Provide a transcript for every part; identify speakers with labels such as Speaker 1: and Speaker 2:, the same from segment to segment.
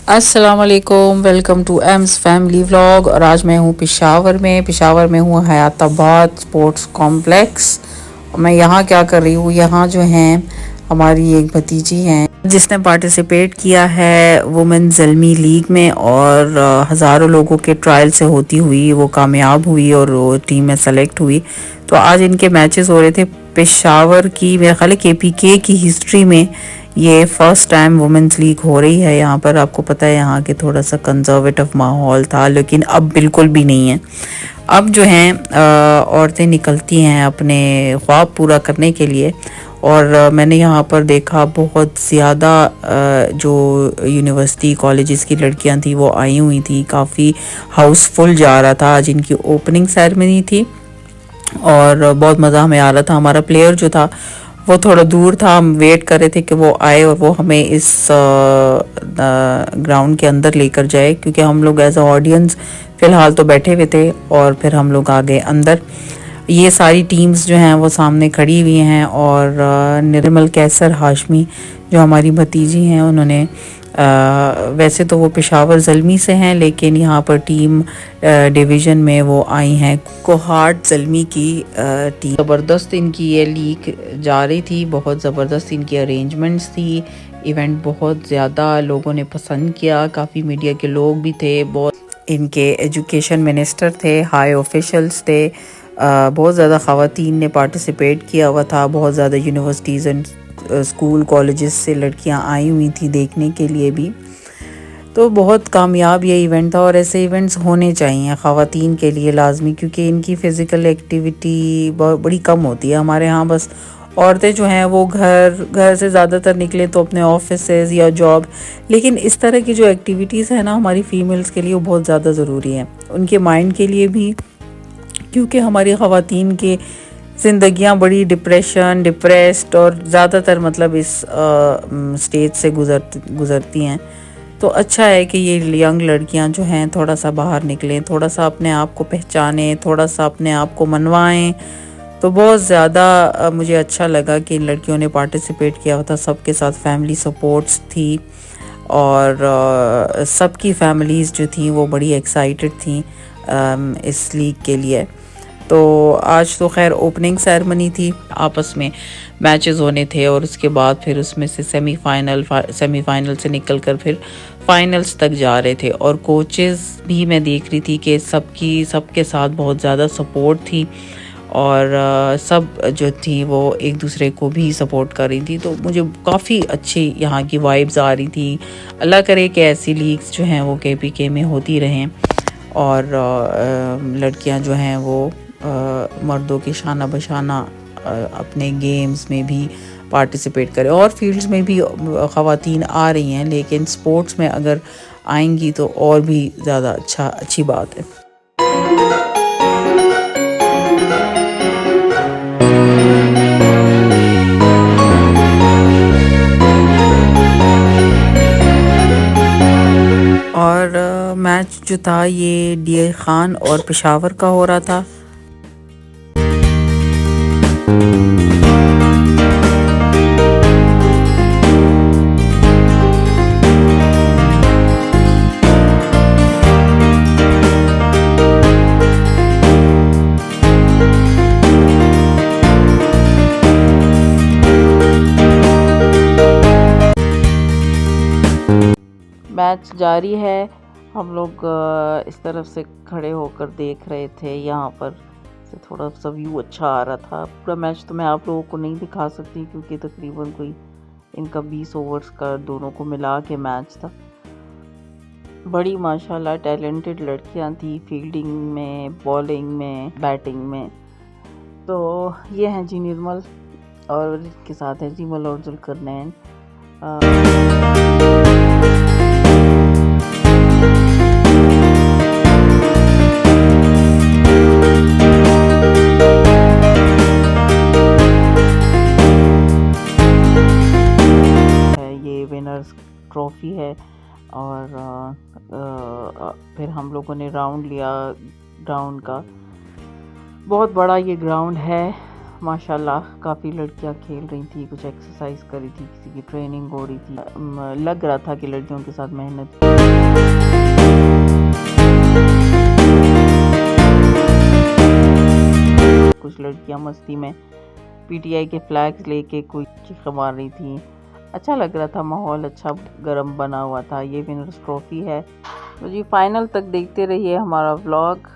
Speaker 1: अस्सलाम वालेकुम, welcome to एम्स फैमिली व्लॉग। और आज मैं हूँ पेशावर में हूँ हयाताबाद स्पोर्ट्स कॉम्प्लेक्स। मैं यहाँ क्या कर रही हूँ, यहाँ जो हैं हमारी एक भतीजी हैं जिसने पार्टिसिपेट किया है वुमेन ज़ल्मी लीग में, और हज़ारों लोगों के ट्रायल से होती हुई वो कामयाब हुई और वो टीम में सेलेक्ट हुई। तो आज इनके मैचेस हो रहे थे पेशावर की, मेरा ख्याल है केपीके की हिस्ट्री में ये फर्स्ट टाइम वुमेन्स लीग हो रही है यहाँ पर। आपको पता है यहाँ के थोड़ा सा कंजर्वेटिव माहौल था, लेकिन अब बिल्कुल भी नहीं है। अब जो हैं औरतें निकलती हैं अपने ख्वाब पूरा करने के लिए। और मैंने यहाँ पर देखा बहुत ज़्यादा जो यूनिवर्सिटी कॉलेजेस की लड़कियाँ थी वो आई हुई थी, काफ़ी हाउसफुल जा रहा था। आज इनकी ओपनिंग सेरेमनी थी और बहुत मज़ा हमें आ रहा था। हमारा प्लेयर जो था वो थोड़ा दूर था, हम वेट कर रहे थे कि वो आए और वो हमें इस ग्राउंड के अंदर लेकर जाए, क्योंकि हम लोग एज अ ऑडियंस फ़िलहाल तो बैठे हुए थे और फिर हम लोग आ गए अंदर। ये सारी टीम्स जो हैं वो सामने खड़ी हुई हैं और निर्मल कैसर हाशमी जो हमारी भतीजी हैं उन्होंने वैसे तो वो पेशावर ज़ल्मी से हैं, लेकिन यहाँ पर टीम डिवीज़न में वो आई हैं कोहाट ज़ल्मी की टीम। ज़बरदस्त इनकी ये लीग जा रही थी, बहुत ज़बरदस्त इनकी अरेंजमेंट्स थी। इवेंट बहुत ज़्यादा लोगों ने पसंद किया, काफ़ी मीडिया के लोग भी थे, बहुत इनके एजुकेशन मिनिस्टर थे, हाई ऑफिशल्स थे, बहुत ज़्यादा ख़वातीन ने पार्टिसिपेट किया हुआ था। बहुत ज़्यादा यूनिवर्सिटीज़ एंड स्कूल कॉलेजेस से लड़कियां आई हुई थी देखने के लिए भी। तो बहुत कामयाब ये इवेंट था और ऐसे इवेंट्स होने चाहिए ख़वातीन के लिए लाजमी, क्योंकि इनकी फ़िज़िकल एक्टिविटी बहुत बड़ी कम होती है हमारे यहाँ। बस औरतें जो हैं वो घर से ज़्यादातर निकले तो अपने ऑफिसेज या जॉब, लेकिन इस तरह की जो एक्टिविटीज़ है ना हमारी फ़ीमेल्स के लिए वो बहुत ज़्यादा ज़रूरी है, उनके माइंड के लिए भी। क्योंकि हमारी ख़वातीन के ज़िंदगियां बड़ी डिप्रेस्ड और ज़्यादातर मतलब इस स्टेज से गुज़रती हैं। तो अच्छा है कि ये यंग लड़कियां जो हैं थोड़ा सा बाहर निकलें, थोड़ा सा अपने आप को पहचानें, थोड़ा सा अपने आप को मनवाएं। तो बहुत ज़्यादा मुझे अच्छा लगा कि इन लड़कियों ने पार्टिसिपेट किया था, सबके साथ फैमिली सपोर्ट्स थी और सबकी फैमिलीज़ जो थी वो बड़ी एक्साइटेड थी इस लीग के लिए। तो आज तो खैर ओपनिंग सेरेमनी थी, आपस में मैचेस होने थे और उसके बाद फिर उसमें से सेमीफाइनल से निकलकर फिर फाइनल्स तक जा रहे थे। और कोचेस भी मैं देख रही थी कि सबके साथ बहुत ज़्यादा सपोर्ट थी और सब जो थी वो एक दूसरे को भी सपोर्ट कर रही थी। तो मुझे काफ़ी अच्छी यहाँ की वाइब्स आ रही थी। अल्लाह करे कि ऐसी लीग्स जो हैं वो केपीके में होती रहें और लड़कियां जो हैं वो मर्दों के शाना बशाना अपने गेम्स में भी पार्टिसिपेट करें। और फील्ड्स में भी ख़वातीन आ रही हैं, लेकिन स्पोर्ट्स में अगर आएंगी तो और भी ज़्यादा अच्छी बात है। और मैच जो था ये डीए खान और पेशावर का हो रहा था। मैच जारी है, हम लोग इस तरफ से खड़े होकर देख रहे थे, यहाँ पर से थोड़ा सा व्यू अच्छा आ रहा था। पूरा मैच तो मैं आप लोगों को नहीं दिखा सकती क्योंकि तकरीबन कोई इनका 20 ओवर्स का दोनों को मिला के मैच था। बड़ी माशाल्लाह टैलेंटेड लड़कियां थी फील्डिंग में, बॉलिंग में, बैटिंग में। तो ये हैं जी निर्मल और इसके साथ है जीमल और जुल्करनैन। ट्रॉफी है और फिर हम लोगों ने राउंड लिया ग्राउंड का। बहुत बड़ा ये ग्राउंड है माशाल्लाह काफ़ी लड़कियां खेल रही थी, कुछ एक्सरसाइज कर रही थी, किसी की ट्रेनिंग हो रही थी। लग रहा था कि लड़कियों के साथ मेहनत। कुछ लड़कियां मस्ती में पीटीआई के फ्लैग्स लेके कोई चीख मार रही थी। अच्छा लग रहा था, माहौल अच्छा गर्म बना हुआ था। ये विनर्स ट्रॉफी है। तो जी फाइनल तक देखते रहिए हमारा व्लॉग।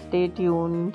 Speaker 1: Stay tuned.